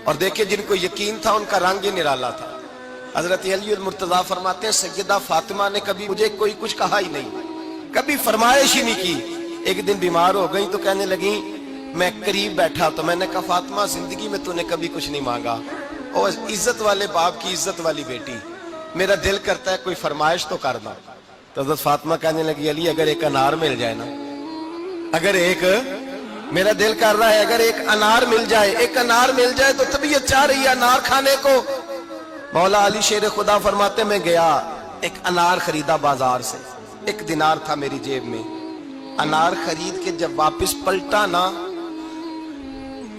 اور دیکھیں جن کو یقین تھا ان کا رنگ ہی نرالا تھا۔ حضرت علی المرتضیٰ فرماتے ہیں سیدہ فاطمہ نے کبھی مجھے کوئی کچھ کہا ہی نہیں، کبھی فرمائش ہی نہیں کی۔ ایک دن بیمار ہو گئی تو کہنے لگی، میں قریب بیٹھا تو میں نے کہا فاطمہ زندگی میں تو نے کبھی کچھ نہیں مانگا، اور عزت والے باپ کی عزت والی بیٹی، میرا دل کرتا ہے کوئی فرمائش تو کرنا۔ تو حضرت فاطمہ کہنے لگی علی اگر ایک انار مل جائے نا، اگر ایک، میرا دل کر رہا ہے اگر ایک انار مل جائے، ایک انار مل جائے تو طبیعت چاہ رہی ہے انار کھانے کو۔ مولا علی شیر خدا فرماتے میں گیا ایک انار خریدا بازار سے، 1 دینار تھا میری جیب میں، انار خرید کے جب واپس پلٹا نا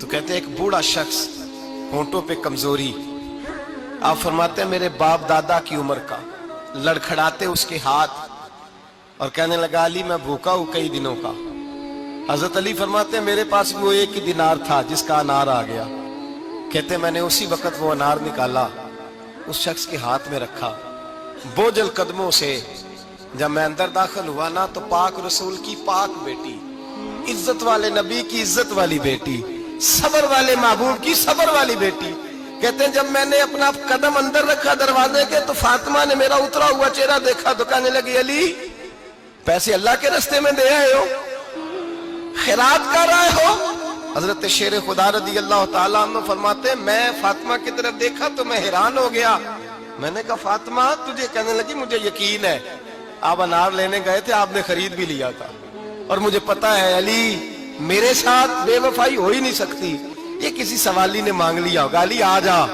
تو کہتے ایک بوڑھا شخص، ہونٹوں پہ کمزوری، آپ فرماتے ہیں میرے باپ دادا کی عمر کا، لڑکھڑاتے اس کے ہاتھ اور کہنے لگا علی میں بھوکا ہوں کئی دنوں کا۔ حضرت علی فرماتے ہیں میرے پاس وہ 1 دینار تھا جس کا انار آ گیا، کہتے میں نے اسی وقت وہ انار نکالا، اس شخص کے ہاتھ میں رکھا، بوجھل قدموں سے جب میں اندر داخل ہوا نا تو پاک رسول کی پاک بیٹی، عزت والے نبی کی عزت والی بیٹی، صبر والے محبوب کی صبر والی بیٹی، کہتے ہیں جب میں نے اپنا قدم اندر رکھا دروازے کے تو فاطمہ نے میرا اترا ہوا چہرہ دیکھا تو کہنے لگی علی پیسے اللہ کے راستے میں دے آئے ہو، خیرات کر رہے ہو؟ حضرت شیر خدا رضی اللہ تعالیٰ عنہ فرماتے ہیں میں فاطمہ کی طرف دیکھا تو میں حیران ہو گیا، میں نے کہا فاطمہ تجھے، کہنے لگی مجھے یقین ہے آپ انار لینے گئے تھے، آپ نے خرید بھی لیا تھا، اور مجھے پتا ہے علی میرے ساتھ بے وفائی ہو ہی نہیں سکتی، یہ کسی سوالی نے مانگ لیا ہوگا، علی آ جا،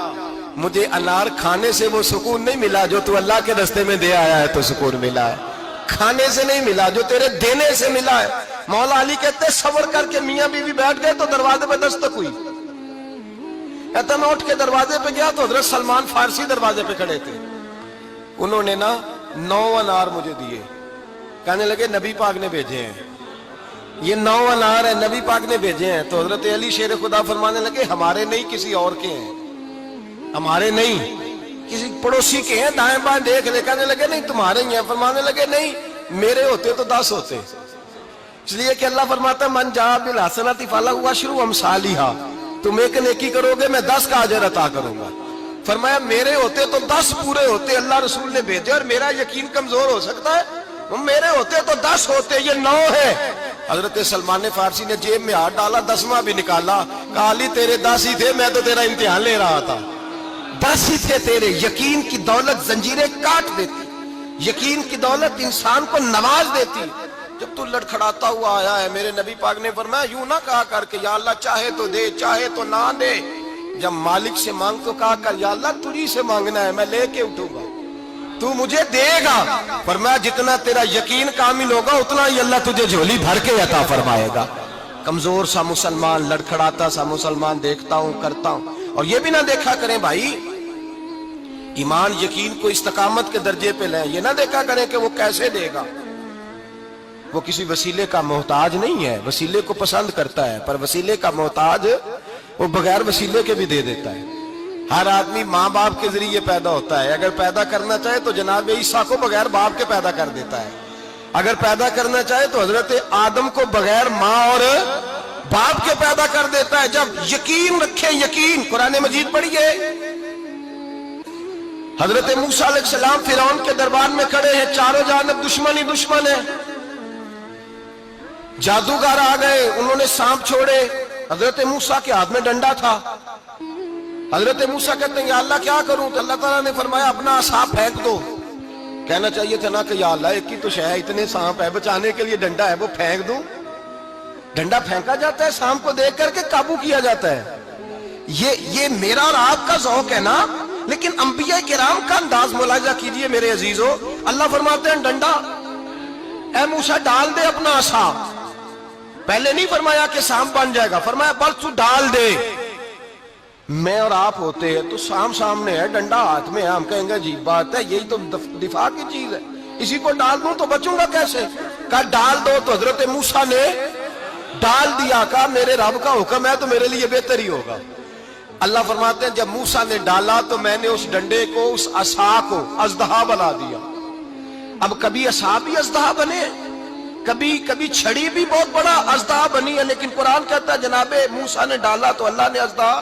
مجھے انار کھانے سے وہ سکون نہیں ملا جو تو اللہ کے راستے میں دے آیا ہے تو سکون ملا ہے، کھانے سے نہیں ملا جو تیرے دینے سے ملا ہے۔ مولا علی کہتے صبر کر کے میاں بیوی بیٹھ گئے تو دروازے پہ دستک ہوئی، کہتا میں اٹھ کے دروازے پہ گیا تو حضرت سلمان فارسی دروازے پہ کھڑے تھے، انہوں نے نا 9 انار مجھے دیے، کہنے لگے نبی پاک نے بھیجے ہیں، یہ 9 انار ہیں نبی پاک نے بھیجے ہیں۔ تو حضرت علی شیر خدا فرمانے لگے ہمارے نہیں کسی اور کے ہیں، ہمارے نہیں کسی پڑوسی کے ہیں، دائیں بائیں دیکھ لے، کہنے لگے نہیں تمہارے ہی ہیں، فرمانے لگے نہیں میرے ہوتے تو 10 ہوتے، اس لیے کہ اللہ فرماتا ہے من جاء بالحسنۃ فلہ عشر امثالھا، تم ایک نیکی کرو گے میں 10 کا اجر عطا کروں گا، فرمایا میرے ہوتے تو 10 پورے ہوتے، اللہ رسول نے بھیجے، اور میرا یقین کمزور ہو سکتا ہے، میرے ہوتے تو 10 ہوتے، یہ 9 ہے۔ حضرت سلمان فارسی نے جیب میں ہاتھ ڈالا، 10واں بھی نکالا، کہا علی تیرے 10 ہی تھے، میں تو تیرا امتحان لے رہا تھا، 10 ہی تھے تیرے۔ یقین کی دولت زنجیریں کاٹ دیتی، یقین کی دولت انسان کو نواز دیتی۔ جب تو لڑکھڑاتا ہوا آیا ہے، میرے نبی پاک نے فرمایا یوں نہ کہا کر کہ یا اللہ چاہے تو دے چاہے تو نہ دے، جب مالک سے مانگ تو کہا کر یا اللہ تجھی سے مانگنا ہے میں لے کے اٹھوں گا، تو مجھے دے گا، فرمایا جتنا تیرا یقین کامل ہوگا اتنا ہی اللہ تجھے جھولی بھر کے عطا فرمائے گا۔ کمزور سا مسلمان، لڑکھڑاتا سا مسلمان دیکھتا ہوں کرتا ہوں، اور یہ بھی نہ دیکھا کریں بھائی ایمان یقین کو استقامت کے درجے پہ لیں، یہ نہ دیکھا کریں کہ وہ کیسے دے گا، وہ کسی وسیلے کا محتاج نہیں ہے، وسیلے کو پسند کرتا ہے، پر وسیلے کا محتاج وہ بغیر وسیلے کے بھی دے دیتا ہے۔ ہر آدمی ماں باپ کے ذریعے پیدا ہوتا ہے، اگر پیدا کرنا چاہے تو جناب عیسیٰ کو بغیر باپ کے پیدا کر دیتا ہے، اگر پیدا کرنا چاہے تو حضرت آدم کو بغیر ماں اور باپ کے پیدا کر دیتا ہے۔ جب یقین رکھیں، یقین، قرآن مجید پڑھیے، حضرت موسیٰ علیہ السلام فرعون کے دربار میں کھڑے ہیں، چاروں جانب دشمن ہی دشمن ہے، جادوگر آ گئے، انہوں نے سانپ چھوڑے، حضرت موسیٰ کے ہاتھ میں ڈنڈا تھا، حضرت موسیٰ کہتے ہیں یا اللہ کیا کروں، تو اللہ تعالیٰ نے فرمایا اپنا عصا پھینک دو، کہنا چاہیے تھا نا کہ یا اللہ ایک ہی تو شے ہے، اتنے سانپ ہے، بچانے کے لیے ڈنڈا ہے وہ پھینک دوں، ڈنڈا پھینکا جاتا ہے، سانپ کو دیکھ کر کے قابو کیا جاتا ہے، یہ میرا اور آپ کا ذوق ہے نا، لیکن انبیاء کرام کا انداز ملاحظہ کیجئے میرے عزیزو، اللہ فرماتے ہیں ڈنڈا، اے موسیٰ ڈال دے اپنا عصا، پہلے نہیں فرمایا کہ سانپ بن جائے گا، فرمایا بس تو ڈال دے۔ میں اور آپ ہوتے ہیں تو سانپ سامنے ہے، ڈنڈا ہاتھ میں ہے، ہم کہیں گے عجیب بات ہے، یہی تو دفاع کی چیز ہے، اسی کو ڈال دوں تو بچوں گا کیسے، کہا ڈال دو، تو حضرت موسیٰ نے ڈال دیا، کہا میرے رب کا حکم ہے تو میرے لیے بہتر ہی ہوگا۔ اللہ فرماتے ہیں جب موسیٰ نے ڈالا تو میں نے اس ڈنڈے کو، اس عصا کو اژدہا بنا دیا۔ اب کبھی عصا بھی اژدہا بنے، کبھی چھڑی بھی بہت بڑا اژدہا بنی ہے، لیکن قرآن کہتا ہے جناب موسیٰ نے ڈالا تو اللہ نے اژدہا،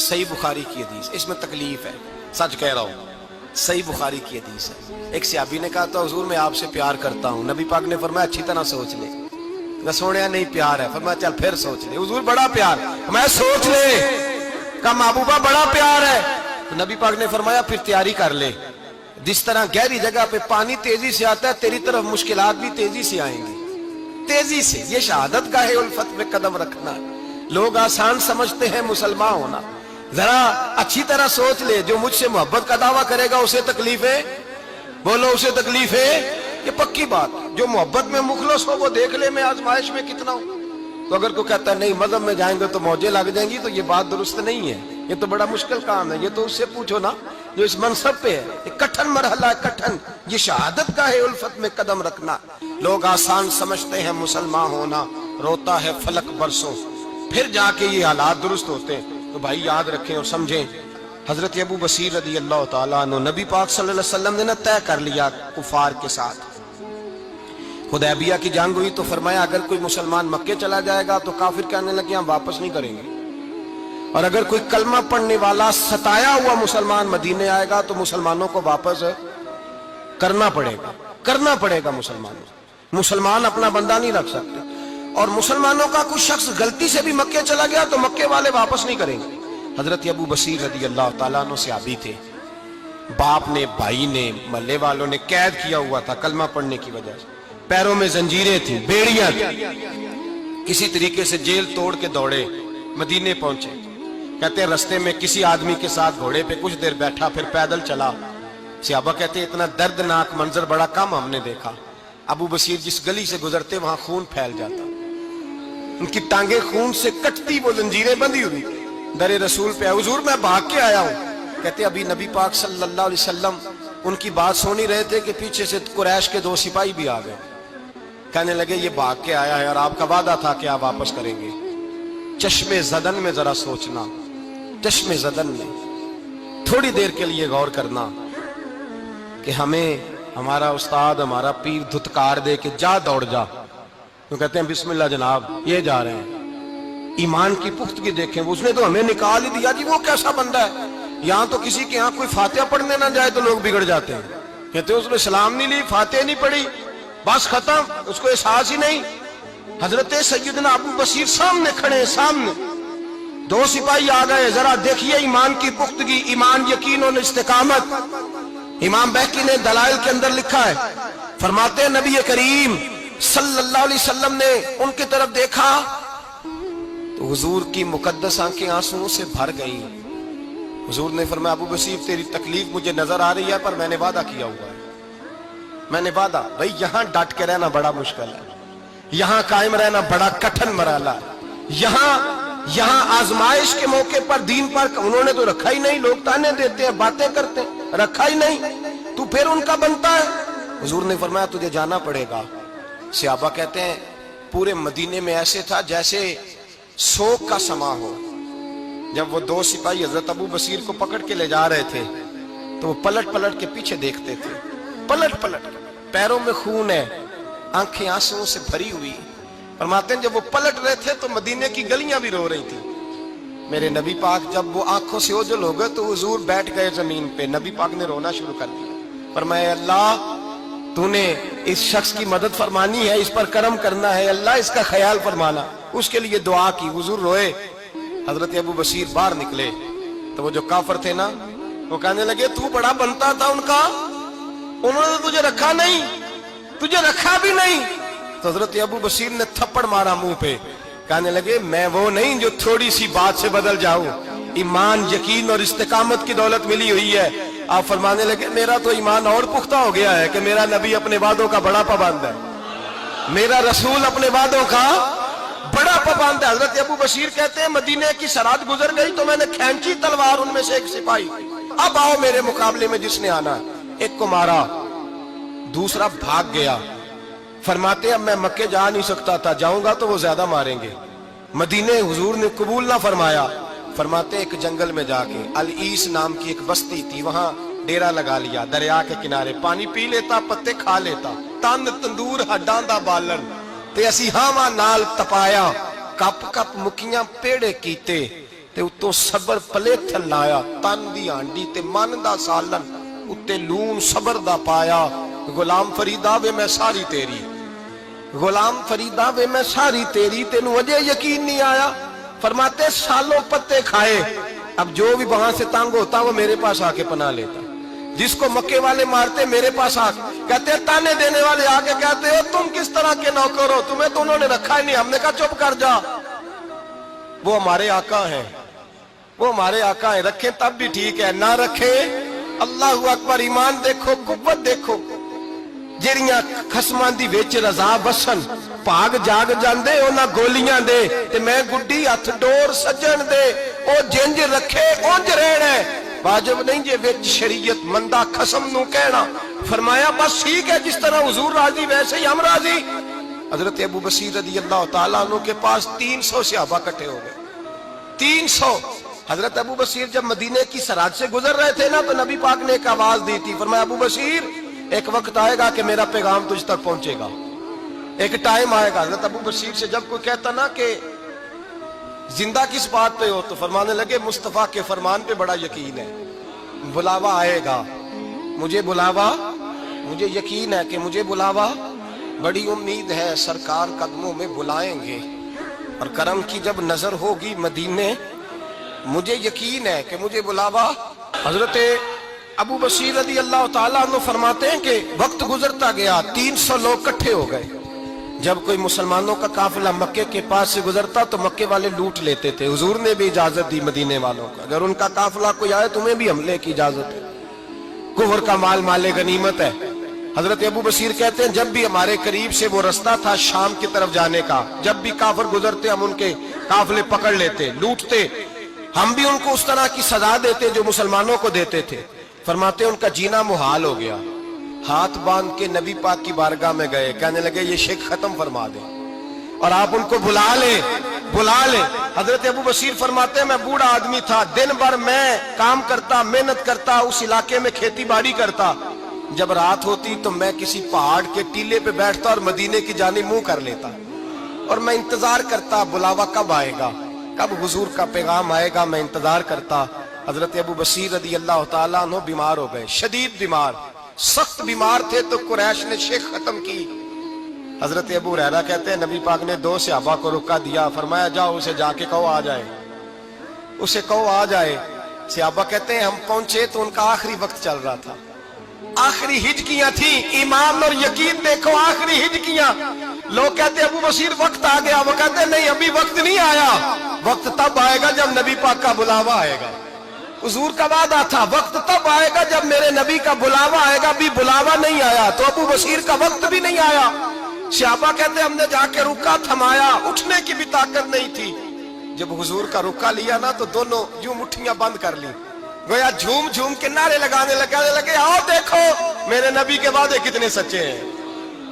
صحیح بخاری کی حدیث، اس میں تکلیف ہے، سچ کہہ رہا ہوں، صحیح بخاری کی حدیث ہے۔ ایک صحابی نے کہا تھا حضور میں آپ سے پیار کرتا ہوں، نبی پاک نے فرمایا اچھی طرح سوچ لے۔ میں سونے نہیں پیار ہے، فرمایا چل پھر سوچ لے۔ حضور بڑا پیار، میں سوچ لے، کہا محبوبہ بڑا پیار ہے، تو نبی پاک نے فرمایا پھر تیاری کر لے، جس طرح گہری جگہ پہ پانی تیزی سے آتا ہے تیری طرف مشکلات بھی تیزی سے آئیں گی، تیزی سے۔ یہ شہادت گاہ الفت میں قدم رکھنا، لوگ آسان سمجھتے ہیں مسلمان ہونا، ذرا اچھی طرح سوچ لے، جو مجھ سے محبت کا دعویٰ کرے گا اسے تکلیف ہے، بولو اسے تکلیف ہے، یہ پکی بات۔ جو محبت میں مخلص ہو وہ دیکھ لے میں آزمائش میں کتنا ہوں۔ تو اگر کوئی کہتا ہے نہیں مذہب میں جائیں گے تو موجیں لگ جائیں گی، تو یہ بات درست نہیں ہے، یہ تو بڑا مشکل کام ہے، یہ تو اس سے پوچھو نا جو اس منصب پہ ہے۔ یہ کٹھن مرحلہ ہے، کٹھن، یہ شہادت گاہ الفت میں قدم رکھنا۔ لوگ آسان سمجھتے ہیں مسلمان ہونا، روتا ہے فلک برسوں، پھر جا کے یہ حالات درست ہوتے ہیں۔ تو بھائی یاد رکھیں اور سمجھیں، حضرت ابو بصیر رضی اللہ تعالیٰ عنہ، نبی پاک صلی اللہ علیہ وسلم نے طے کر لیا کفار کے ساتھ، حدیبیہ کی جنگ ہوئی تو فرمایا اگر کوئی مسلمان مکے چلا جائے گا تو کافر کہنے لگے ہم واپس نہیں کریں گے، اور اگر کوئی کلمہ پڑھنے والا ستایا ہوا مسلمان مدینے آئے گا تو مسلمانوں کو واپس کرنا پڑے گا مسلمان اپنا بندہ نہیں رکھ سکتے، اور مسلمانوں کا کوئی شخص غلطی سے بھی مکے چلا گیا تو مکے والے واپس نہیں کریں گے۔ حضرت ابو بصیر رضی اللہ تعالیٰ عنہ صحابی تھے، باپ نے، بھائی نے، محلے والوں نے قید کیا ہوا تھا کلمہ پڑھنے کی وجہ سے، پیروں میں زنجیریں تھیں، بیڑیاں تھیں، کسی طریقے سے جیل توڑ کے دوڑے مدینے پہنچے۔ کہتے ہیں رستے میں کسی آدمی کے ساتھ گھوڑے پہ کچھ دیر بیٹھا پھر پیدل چلا۔ صحابہ کہتے ہیں اتنا دردناک منظر بڑا کم ہم نے دیکھا، ابو بصیر جس گلی سے گزرتے وہاں خون پھیل جاتا، ان کی ٹانگیں خون سے کٹتی، وہ زنجیریں بندھی ہوئی، در رسول پہ حضور میں بھاگ کے آیا ہوں۔ کہتے ابھی نبی پاک صلی اللہ علیہ وسلم ان کی بات سن ہی رہے تھے کہ پیچھے سے قریش کے 2 سپاہی بھی آ گئے، کہنے لگے یہ بھاگ کے آیا ہے اور آپ کا وعدہ تھا کہ آپ واپس کریں گے۔ چشم زدن میں ذرا سوچنا، چشم زدن میں تھوڑی دیر کے لیے غور کرنا کہ ہمیں ہمارا استاد، ہمارا پیر دھتکار دے کہ جا دوڑ جا، تو کہتے ہیں بسم اللہ جناب یہ جا رہے ہیں۔ ایمان کی پختگی دیکھیں، اس نے تو ہمیں نکال ہی دیا جی، وہ کیسا بندہ ہے، یہاں تو کسی کے یہاں کوئی فاتحہ پڑھنے نہ جائے تو لوگ بگڑ جاتے ہیں، کہتے ہیں اس نے سلام نہیں لی، فاتحہ نہیں پڑھی، بس ختم، اس کو احساس ہی نہیں۔ حضرت سیدنا ابو بصیر سامنے کھڑے، سامنے 2 سپاہی آ گئے، ذرا دیکھیے ایمان کی پختگی، ایمان، یقین اور استقامت۔ امام بہقی نے دلائل کے اندر لکھا ہے، فرماتے ہیں نبی کریم صلی اللہ علیہ وسلم نے ان کی طرف دیکھا تو حضور کی مقدس آنکھیں آنسوؤں سے بھر گئیں۔ حضور نے فرمایا ابو بصیر تیری تکلیف مجھے نظر آ رہی ہے پر میں نے وعدہ کیا ہوا ہے، میں نے وعدہ، بھئی یہاں ڈٹ کے رہنا بڑا مشکل ہے، یہاں قائم رہنا بڑا کٹھن مرحلہ ہے، یہاں آزمائش کے موقع پر دین پر انہوں نے تو رکھا ہی نہیں، لوگ تانے دیتے ہیں، باتیں کرتے ہیں، رکھا ہی نہیں، تو پھر ان کا بنتا ہے۔ حضور نے فرمایا تجھے جانا پڑے گا۔ صحابہ کہتے ہیں پورے مدینے میں ایسے تھا جیسے سوگ کا سما ہو۔ جب وہ 2 سپاہی حضرت ابو بصیر کو پکڑ کے لے جا رہے تھے تو وہ پلٹ پلٹ کے پیچھے دیکھتے تھے، پلٹ پلٹ، پیروں میں خون ہے، آنکھیں آنسوؤں سے بھری ہوئی۔ فرماتے ہیں جب وہ پلٹ رہے تھے تو مدینے کی گلیاں بھی رو رہی تھیں۔ میرے نبی پاک جب وہ آنکھوں سے اوجھل ہو گئے تو حضور بیٹھ گئے زمین پہ، نبی پاک نے رونا شروع کر دیا، فرمایا اللہ تو نے اس شخص کی مدد فرمانی ہے، اس پر کرم کرنا ہے، اللہ اس کا خیال فرمانا، اس کے لیے دعا کی، حضور روئے۔ حضرت ابو بصیر باہر نکلے تو وہ جو کافر تھے نا وہ کہنے لگے تو بڑا بنتا تھا ان کا، انہوں نے تجھے رکھا نہیں، تجھے رکھا بھی نہیں۔ تو حضرت ابو بصیر نے تھپڑ مارا منہ پہ، کہنے لگے میں وہ نہیں جو تھوڑی سی بات سے بدل جاؤں، ایمان، یقین اور استقامت کی دولت ملی ہوئی ہے۔ آپ فرمانے لگے میرا تو ایمان اور پختہ ہو گیا ہے کہ میرا نبی اپنے وعدوں کا بڑا پابند ہے، میرا رسول اپنے وعدوں کا بڑا پابند ہے۔ حضرت ابو بصیر کہتے ہیں مدینے کی سرحد گزر گئی تو میں نے کھینچی تلوار، ان میں سے ایک سپاہی، اب آؤ میرے مقابلے میں جس نے آنا، ایک کو مارا، دوسرا بھاگ گیا۔ فرماتے اب میں مکے جا نہیں سکتا تھا، جاؤں گا تو وہ زیادہ ماریں گے، مدینے حضور نے قبول نہ فرمایا۔ فرماتے ایک جنگل میں جا کے العیس نام کی ایک بستی تھی، وہاں ڈیرا لگا لیا، دریا کے کنارے، پانی پی لیتا، پتے کھا لیتا، تن تندور ہڈاں دا بالن تے اسی ہاواں نال تپایا، کپ کپ مکیاں پیڑے کیتے، تے اتوں صبر پلیتھن لایا، تن دی ہانڈی تے من دا سالن اتے لون صبر دا پایا۔ غلام فریدا وے میں ساری تیری، غلام فریدا وے میں ساری تیری، تینوں وجہ یقین نہیں آیا؟ فرماتے سالوں پتے کھائے، اب جو بھی وہاں سے تنگ ہوتا وہ میرے پاس آ کے پناہ لیتا، جس کو مکے والے مارتے میرے پاس آ کے کہتے تانے دینے والے آ کے کہتے ہو تم کس طرح کے نوکر ہو، تمہیں تو انہوں نے رکھا ہی نہیں۔ ہم نے کہا چپ کر جا، وہ ہمارے آقا ہیں، وہ ہمارے آقا ہیں، رکھیں تب بھی ٹھیک ہے، نہ رکھیں اللہ اکبر۔ ایمان دیکھو، قوت دیکھو، جیڑیاں خسماں دی وچ رضا بسن پاگ جاگ جاندے اونا گولیاں دے تے میں گڈی ہتھ ڈور سجن دے، او جنج رکھے اونج رہنا ہے، واجب نہیں جے وچ شریعت مندہ خسم نو کہنا۔ فرمایا بس ٹھیک ہے، جس طرح حضور راضی ویسے ہی ہم راضی۔ حضرت ابو بصیر رضی اللہ تعالیٰ عنہ کے پاس 300 صحابہ کٹھے ہو گئے، 300۔ حضرت ابو بصیر جب مدینے کی سراج سے گزر رہے تھے نا تو نبی پاک نے ایک آواز دی تھی، فرمایا ابو بصیر ایک وقت آئے گا کہ میرا پیغام تجھ تک پہنچے گا، ایک ٹائم آئے گا۔ حضرت ابو بصیر سے جب کوئی کہتا نا کہ زندہ کس بات پہ ہو تو فرمانے لگے مصطفیٰ کے فرمان پہ بڑا یقین ہے، بلاوا آئے گا، مجھے بلاوا، مجھے یقین ہے کہ مجھے بلاوا، بڑی امید ہے سرکار قدموں میں بلائیں گے، اور کرم کی جب نظر ہوگی مدینے، مجھے یقین ہے کہ مجھے بلاوا۔ حضرت ابو بصیر رضی اللہ تعالیٰ عنہ فرماتے ہیں کہ وقت گزرتا گیا، 300 لوگ کٹھے ہو گئے۔ جب کوئی مسلمانوں کا قافلہ مکے کے پاس سے گزرتا تو مکے والے لوٹ لیتے تھے، حضور نے بھی اجازت دی مدینے والوں کو، اگر ان کا قافلہ کوئی آئے تمہیں بھی حملے کی اجازت ہے، کفر کا مال مال غنیمت ہے۔ حضرت ابو بصیر کہتے ہیں جب بھی ہمارے قریب سے وہ رستہ تھا شام کی طرف جانے کا، جب بھی کافر گزرتے ہم ان کے قافلے پکڑ لیتے، لوٹتے، ہم بھی ان کو اس طرح کی سزا دیتے جو مسلمانوں کو دیتے تھے۔ فرماتے ان کا جینا محال ہو گیا، ہاتھ باندھ کے نبی پاک کی بارگاہ میں گئے، کہنے لگے یہ شرک ختم فرما دیں اور آپ ان کو بلا لیں، بلا لیں۔ حضرت ابو بصیر فرماتے ہیں میں بوڑھا آدمی تھا، دن بھر میں کام کرتا، محنت کرتا، اس علاقے میں کھیتی باڑی کرتا، جب رات ہوتی تو میں کسی پہاڑ کے ٹیلے پہ بیٹھتا اور مدینے کی جانب منہ کر لیتا، اور میں انتظار کرتا بلاوا کب آئے گا، کب حضور کا پیغام آئے گا، میں انتظار کرتا۔ حضرت ابو بصیر رضی اللہ تعالیٰ عنہ بیمار ہو گئے، شدید بیمار، سخت بیمار تھے، تو قریش نے شیخ ختم کی۔ حضرت ابو ہریرہ کہتے ہیں نبی پاک نے 2 صحابہ کو رکا دیا، فرمایا جاؤ اسے جا کے کہو آ جائے، اسے کہو آ جائے۔ صحابہ کہتے ہیں ہم پہنچے تو ان کا آخری وقت چل رہا تھا، آخری ہجکیاں تھیں، ایمان اور یقین دیکھو، آخری ہجکیاں۔ لوگ کہتے ہیں ابو بصیر وقت آ گیا، وہ کہتے ہیں نہیں ابھی وقت نہیں آیا، وقت تب آئے گا جب نبی پاک کا بلاوا آئے گا۔ حضور کا وعدہ تھا وقت تب آئے گا جب میرے نبی کا بلاوا آئے گا، بھی بلاوا نہیں آیا تو ابو بصیر کا وقت بھی نہیں آیا۔ صحابہ کہتے ہیں ہم نے جا کے رکا، تھمایا، اٹھنے کی بھی طاقت نہیں تھی۔ جب حضور کا رکا لیا نا تو دونوں یوں مٹھیاں بند کر لی، گویا جھوم جھوم کے نعرے لگانے لگے آؤ دیکھو میرے نبی کے وعدے کتنے سچے ہیں،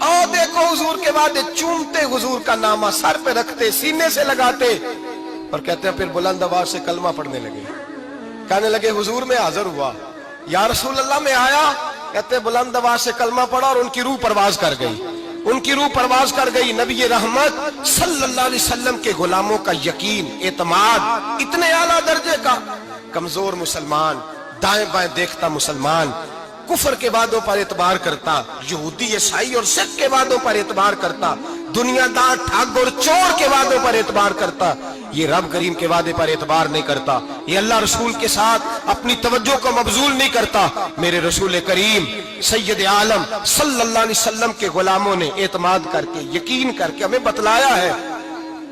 آؤ دیکھو حضور کے وعدے، چومتے حضور کا نامہ، سر پہ رکھتے، سینے سے لگاتے، اور کہتے ہیں پھر بلند آواز سے کلمہ پڑھنے لگے، کہنے لگے حضور میں حاضر ہوا، یا رسول اللہ میں آیا، کہتے بلند آواز سے کلمہ پڑھا اور ان کی روح پرواز کر گئی، ان کی روح پرواز کر گئی۔ نبی رحمت صلی اللہ علیہ وسلم کے غلاموں کا یقین، اعتماد اتنے اعلیٰ درجے کا، کمزور مسلمان، دائیں بائیں دیکھتا مسلمان، کفر کے وعدوں پر اعتبار کرتا، یہودی عیسائی اور سکھ کے وعدوں پر اعتبار کرتا، دنیا دار ٹھگ اور چور کے وعدوں پر اعتبار کرتا، یہ رب کریم کے وعدے پر اعتبار نہیں کرتا، یہ اللہ رسول کے ساتھ اپنی توجہ کو مبذول نہیں کرتا۔ میرے رسول کریم سید عالم صلی اللہ علیہ وسلم کے غلاموں نے اعتماد کر کے، یقین کر کے ہمیں بتلایا ہے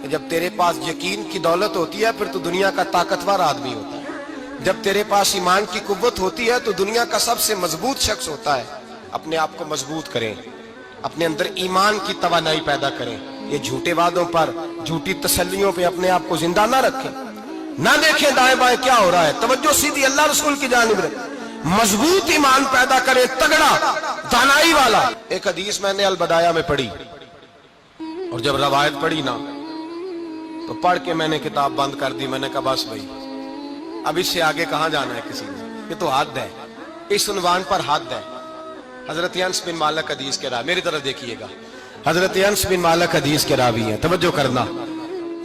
کہ جب تیرے پاس یقین کی دولت ہوتی ہے پھر تو دنیا کا طاقتور آدمی ہوتا ہے، جب تیرے پاس ایمان کی قوت ہوتی ہے تو دنیا کا سب سے مضبوط شخص ہوتا ہے۔ اپنے آپ کو مضبوط کریں، اپنے اندر ایمان کی توانائی پیدا کریں، یہ جھوٹے وعدوں پر، جھوٹی تسلیوں پہ اپنے آپ کو زندہ نہ رکھیں، نہ دیکھیں دائیں بائیں کیا ہو رہا ہے، توجہ سیدھی اللہ رسول کی جانب رکھیں، مضبوط ایمان پیدا کریں، تگڑا، دانائی والا۔ ایک حدیث میں نے البدایہ میں پڑھی، اور جب روایت پڑھی نا تو پڑھ کے میں نے کتاب بند کر دی، میں نے کہا بس بھائی اب اس سے آگے کہاں جانا ہے کسی نے، یہ تو حد ہے، اس عنوان پر حد ہے۔ حضرت انس بن مالک حدیث کے راوی، میری طرف دیکھیے گا، حضرت انس بن مالک حدیث کے راوی ہیں، توجہ کرنا۔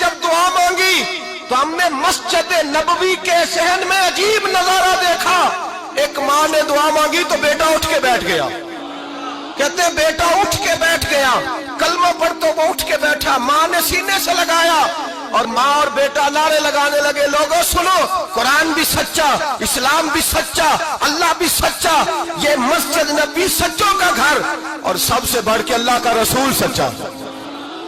جب دعا مانگی تو ہم نے مسجد نبوی کے صحن میں عجیب نظارہ دیکھا. ایک ماں نے دعا مانگی تو بیٹا اٹھ کے بیٹھ گیا. کہتے ہیں بیٹا اٹھ کے بیٹھ گیا. کلمہ پڑھ تو وہ اٹھ کے بیٹھا. ماں نے سینے سے لگایا اور ماں اور بیٹا نعرے لگانے لگے, لوگوں سنو, قرآن بھی سچا, اسلام بھی سچا, اللہ بھی سچا, یہ مسجد نبی سچوں کا گھر, اور سب سے بڑھ کے اللہ کا رسول سچا.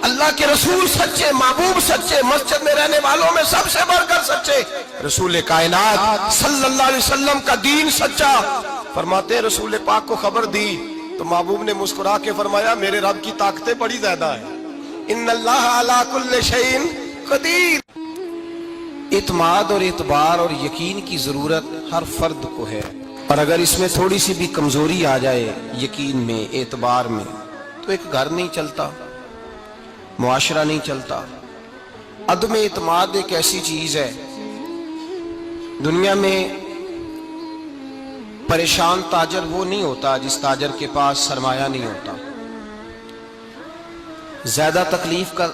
اللہ کے رسول سچے, محبوب سچے, مسجد میں رہنے والوں میں سب سے بڑھ کر سچے, رسول کائنات صلی اللہ علیہ وسلم کا دین سچا. فرماتے رسول پاک کو خبر دی تو محبوب نے مسکرا کے فرمایا میرے رب کی طاقتیں بڑی زیادہ ہیں. ان اللہ علی کل شیء قدیر. اعتماد اور اعتبار اور یقین کی ضرورت ہر فرد کو ہے, اور اگر اس میں تھوڑی سی بھی کمزوری آ جائے یقین میں, اعتبار میں, تو ایک گھر نہیں چلتا, معاشرہ نہیں چلتا. عدم اعتماد ایک ایسی چیز ہے, دنیا میں پریشان تاجر وہ نہیں ہوتا جس تاجر کے پاس سرمایہ نہیں ہوتا. زیادہ تکلیف کا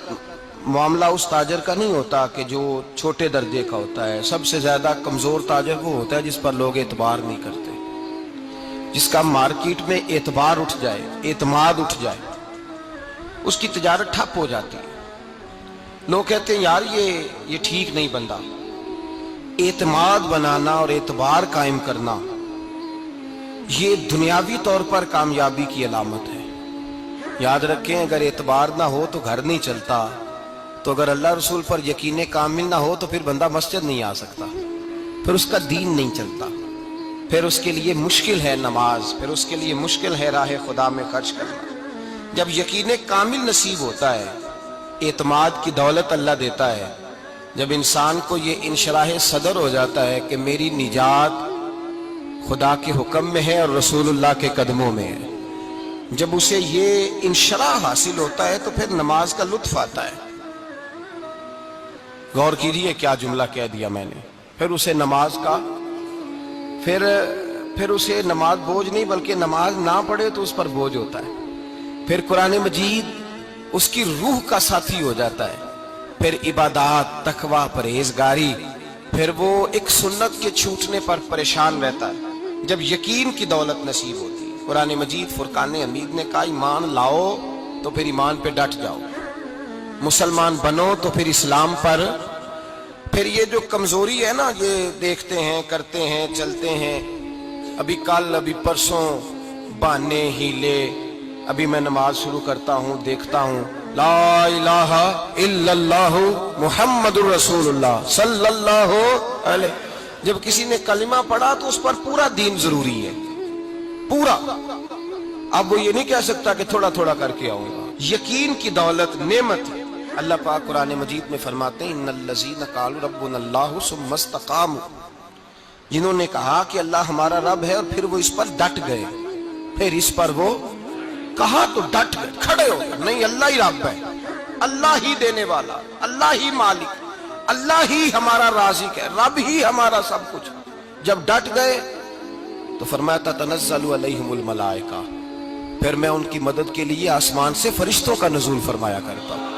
معاملہ اس تاجر کا نہیں ہوتا کہ جو چھوٹے درجے کا ہوتا ہے. سب سے زیادہ کمزور تاجر وہ ہوتا ہے جس پر لوگ اعتبار نہیں کرتے, جس کا مارکیٹ میں اعتبار اٹھ جائے, اعتماد اٹھ جائے, اس کی تجارت ٹھپ ہو جاتی ہے. لوگ کہتے ہیں یار یہ ٹھیک نہیں بندہ. اعتماد بنانا اور اعتبار قائم کرنا یہ دنیاوی طور پر کامیابی کی علامت ہے. یاد رکھیں اگر اعتبار نہ ہو تو گھر نہیں چلتا, تو اگر اللہ رسول پر یقین کامل نہ ہو تو پھر بندہ مسجد نہیں آ سکتا, پھر اس کا دین نہیں چلتا, پھر اس کے لیے مشکل ہے نماز, پھر اس کے لیے مشکل ہے راہ خدا میں خرچ کرنا. جب یقین کامل نصیب ہوتا ہے, اعتماد کی دولت اللہ دیتا ہے, جب انسان کو یہ انشراح صدر ہو جاتا ہے کہ میری نجات خدا کے حکم میں ہے اور رسول اللہ کے قدموں میں ہے, جب اسے یہ انشراح حاصل ہوتا ہے تو پھر نماز کا لطف آتا ہے. غور کیجیے کیا جملہ کہہ دیا میں نے. پھر اسے نماز کا پھر اسے نماز بوجھ نہیں بلکہ نماز نہ پڑھے تو اس پر بوجھ ہوتا ہے. پھر قرآن مجید اس کی روح کا ساتھی ہو جاتا ہے. پھر عبادات, تقوی, پرہیزگاری, پھر وہ ایک سنت کے چھوٹنے پر پریشان رہتا ہے. جب یقین کی دولت نصیب ہوتی ہے, قرآن مجید فرقان حمید نے کہا ایمان لاؤ تو پھر ایمان پہ ڈٹ جاؤ, مسلمان بنو تو پھر اسلام پر. پھر یہ جو کمزوری ہے نا, یہ دیکھتے ہیں, کرتے ہیں, چلتے ہیں, ابھی کل ابھی پرسوں, بہانے, ہیلے, ابھی میں نماز شروع کرتا ہوں, دیکھتا ہوں لا الہ الا اللہ محمد الرسول اللہ صلی اللہ علیہ. جب کسی نے کلمہ پڑھا تو اس پر پورا دین ضروری ہے, پورا. اب وہ یہ نہیں کہہ سکتا کہ تھوڑا تھوڑا کر کے آؤں گا. یقین کی دولت نعمت. اللہ پاک قرآن مجید میں فرماتے ہیں ان الذین قالوا ربنا اللہ ثم استقاموا, جنہوں نے کہا کہ اللہ ہمارا رب ہے اور پھر وہ اس پر ڈٹ گئے, پھر اس پر وہ کہا تو ڈٹ گئے, کھڑے ہو گئے, نہیں اللہ ہی رب ہے, اللہ ہی دینے والا, اللہ ہی مالک, اللہ ہی ہمارا رازق ہے, رب ہی ہمارا سب کچھ. جب ڈٹ گئے تو فرمایا تتنزل علیہم الملائکہ, پھر میں ان کی مدد کے لیے آسمان سے فرشتوں کا نزول فرمایا کرتا ہوں.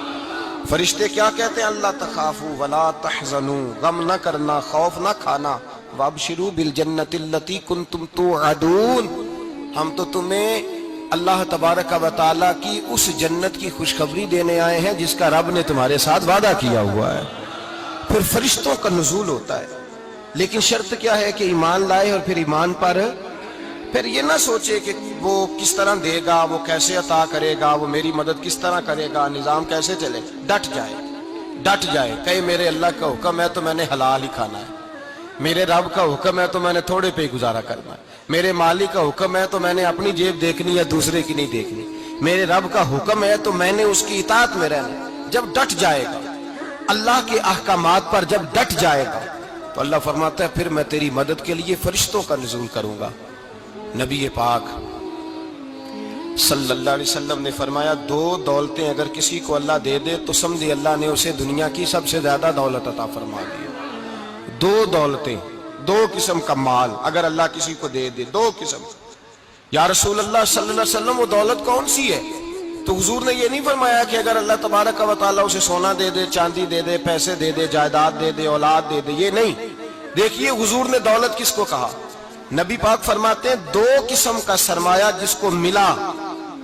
فرشتے کیا کہتے ہیں؟ اللہ تخافوا ولا تحزنوا, غم نہ کرنا, خوف نہ کھانا, وابشروا بالجنۃ التی کنتم توعدون, ہم تو تمہیں اللہ تبارک و تعالیٰ کی اس جنت کی خوشخبری دینے آئے ہیں جس کا رب نے تمہارے ساتھ وعدہ کیا ہوا ہے. پھر فرشتوں کا نزول ہوتا ہے, لیکن شرط کیا ہے کہ ایمان لائے, اور پھر ایمان پر پھر یہ نہ سوچے کہ وہ کس طرح دے گا, وہ کیسے عطا کرے گا, وہ میری مدد کس طرح کرے گا, نظام کیسے چلے. ڈٹ جائے, ڈٹ جائے, کہے میرے اللہ کا حکم ہے تو میں نے حلال ہی کھانا ہے, میرے رب کا حکم ہے تو میں نے تھوڑے پہ گزارا کرنا ہے, میرے مالک کا حکم ہے تو میں نے اپنی جیب دیکھنی ہے, دوسرے کی نہیں دیکھنی, میرے رب کا حکم ہے تو میں نے اس کی اطاعت میں رہنا. جب ڈٹ جائے گا اللہ کے احکامات پر, جب ڈٹ جائے گا تو اللہ فرماتا ہے پھر میں تیری مدد کے لیے فرشتوں کا نزول کروں گا. نبی پاک صلی اللہ علیہ وسلم نے فرمایا دو دولتیں اگر کسی کو اللہ دے دے تو سمجھے اللہ نے اسے دنیا کی سب سے زیادہ دولت عطا فرما دی. دو دولتیں, دو قسم کا مال اگر اللہ کسی کو دے دے, دو قسم. یا رسول اللہ صلی اللہ علیہ وسلم وہ دولت کون سی ہے؟ تو حضور نے یہ نہیں فرمایا کہ اگر اللہ تبارک و تعالیٰ اسے سونا دے دے، چاندی دے دے، پیسے دے دے، جائیداد دے دے، اولاد دے دے، یہ نہیں۔ دیکھیے حضور نے دولت کس کو کہا؟ نبی پاک فرماتے ہیں دو قسم کا سرمایہ جس کو ملا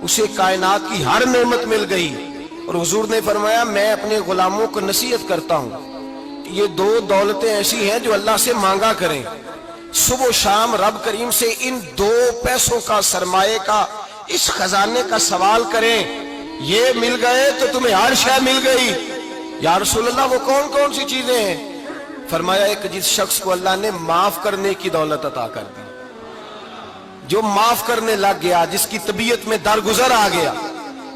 اسے کائنات کی ہر نعمت مل گئی۔ اور حضور نے فرمایا میں اپنے غلاموں کو نصیحت کرتا ہوں یہ دو دولتیں ایسی ہیں جو اللہ سے مانگا کریں، صبح و شام رب کریم سے ان دو پیسوں کا، سرمایے کا، اس خزانے کا سوال کریں، یہ مل گئے تو تمہیں ہر شے مل گئی۔ یا رسول اللہ وہ کون کون سی چیزیں ہیں؟ فرمایا ایک جس شخص کو اللہ نے معاف کرنے کی دولت عطا کر دی، جو معاف کرنے لگ گیا، جس کی طبیعت میں درگزر آ گیا،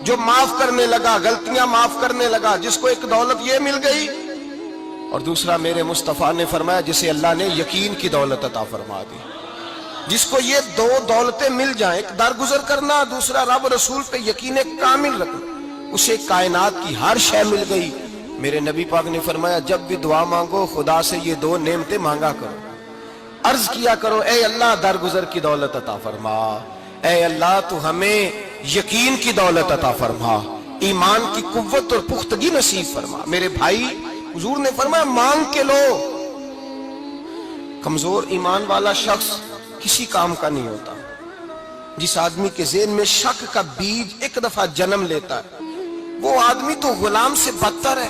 جو معاف کرنے لگا، غلطیاں معاف کرنے لگا، جس کو ایک دولت یہ مل گئی۔ اور دوسرا میرے مصطفیٰ نے فرمایا جسے اللہ نے یقین کی دولت عطا فرما دی، جس کو یہ دو دولتیں مل جائیں، ایک درگزر کرنا، دوسرا رب رسول پہ یقین کامل رکھنا، اسے کائنات کی ہر شے مل گئی۔ میرے نبی پاک نے فرمایا جب بھی دعا مانگو خدا سے یہ دو نعمتیں مانگا کرو، عرض کیا کرو اے اللہ درگزر کی دولت عطا فرما، اے اللہ تو ہمیں یقین کی دولت عطا فرما، ایمان کی قوت اور پختگی نصیب فرما۔ میرے بھائی حضور نے فرمایا مانگ کے لو۔ کمزور ایمان والا شخص کسی کام کا نہیں ہوتا۔ جس آدمی کے ذہن میں شک کا بیج ایک دفعہ جنم لیتا ہے وہ آدمی تو غلام سے بدتر ہے۔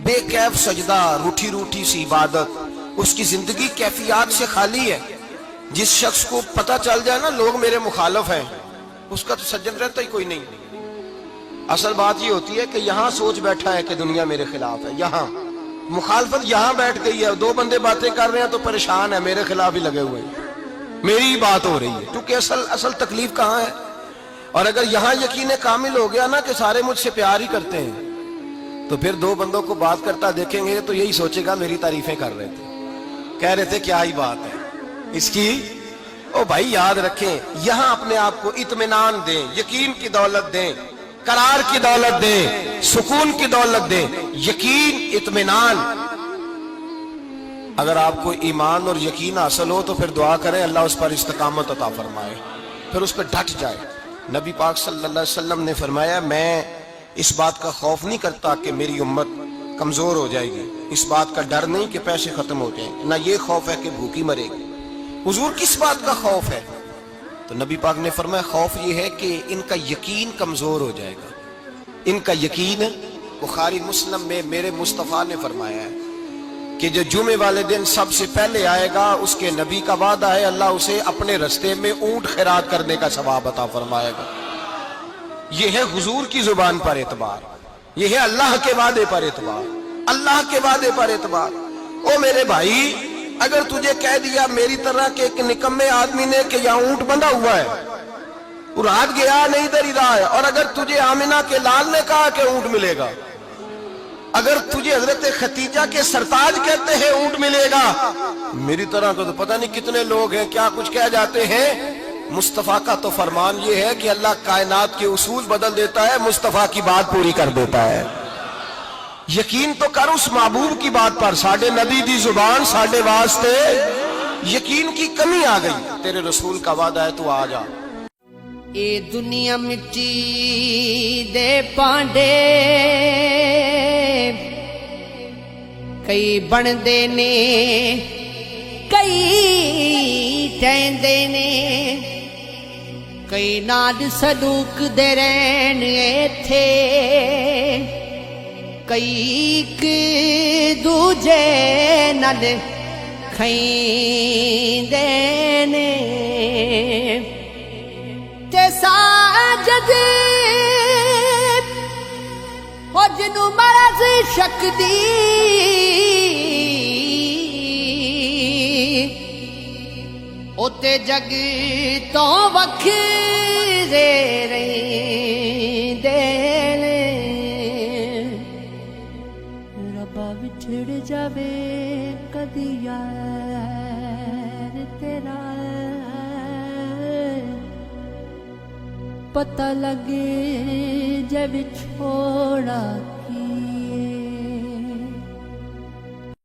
بے کیف سجدہ، روٹھی روٹھی سی عبادت، اس کی زندگی کیفیات سے خالی ہے۔ جس شخص کو پتہ چل جائے نا لوگ میرے مخالف ہیں، اس کا تو سجن رہتا ہی کوئی نہیں۔ اصل بات یہ ہوتی ہے کہ یہاں سوچ بیٹھا ہے کہ دنیا میرے خلاف ہے، یہاں مخالفت یہاں بیٹھ گئی ہے، دو بندے باتیں کر رہے ہیں تو پریشان ہے، میرے خلاف ہی لگے ہوئے ہیں، میری ہی بات ہو رہی ہے، کیونکہ اصل تکلیف کہاں ہے؟ اور اگر یہاں یقین کامل ہو گیا نا کہ سارے مجھ سے پیار ہی کرتے ہیں تو پھر دو بندوں کو بات کرتا دیکھیں گے تو یہی سوچے گا میری تعریفیں کر رہے تھے، کہہ رہے تھے کیا ہی بات ہے اس کی۔ او بھائی یاد رکھیں یہاں اپنے آپ کو اطمینان دیں، یقین کی دولت دیں، قرار کی دولت دیں، سکون کی دولت دیں، یقین، اطمینان۔ اگر آپ کو ایمان اور یقین حاصل ہو تو پھر دعا کریں اللہ اس پر استقامت عطا فرمائے، پھر اس پہ ڈٹ جائے۔ نبی پاک صلی اللہ علیہ وسلم نے فرمایا میں اس بات کا خوف نہیں کرتا کہ میری امت کمزور ہو جائے گی، اس بات کا ڈر نہیں کہ پیسے ختم ہو جائیں، نہ یہ خوف ہے کہ بھوکی مرے گی۔ حضور کس بات کا خوف ہے؟ تو نبی پاک نے فرمایا خوف یہ ہے کہ ان کا یقین کمزور ہو جائے گا، ان کا یقین۔ بخاری مسلم میں میرے مصطفیٰ نے فرمایا ہے کہ جو جمعے والے دن سب سے پہلے آئے گا اس کے نبی کا وعدہ ہے اللہ اسے اپنے رستے میں اونٹ خیرات کرنے کا ثواب عطا فرمائے گا۔ یہ ہے حضور کی زبان پر اعتبار، یہ ہے اللہ کے وعدے پر اعتبار، اللہ کے وعدے پر اعتبار۔ او میرے بھائی اگر تجھے کہہ دیا میری طرح کے ایک نکمے آدمی نے کہ یہاں اونٹ بندھا ہوا ہے، اور ہاتھ گیا نہیں ادھر ہی رہا ہے، اور اگر تجھے آمنہ کے لال نے کہا کہ اونٹ ملے گا، اگر تجھے حضرت ختیجہ کے سرتاج کہتے ہیں اونٹ ملے گا، میری طرح کو تو پتہ نہیں کتنے لوگ ہیں کیا کچھ کہہ جاتے ہیں۔ مصطفیٰ کا تو فرمان یہ ہے کہ اللہ کائنات کے اصول بدل دیتا ہے، مصطفیٰ کی بات پوری کر دیتا ہے۔ یقین تو کر اس محبوب کی بات پر، ساڈے نبی دی زبان ساڈے واسطے یقین کی کمی آ گئی، تیرے رسول کا وعدہ ہے تو آ جا۔ اے دنیا مٹی دے پانڈے کئی بندے نے کئی ٹہندے نے کئی نال سلوک دے رہن ایتھے کئی ایک دوجے نال کھیندے نے تے ساجد ہو جنوں مرض شک دی اوتے جگ تو وکھرے رہندے نے ربا وچھڑ جاوے کدی یار تیرا پتہ لگے جب چھوڑا کی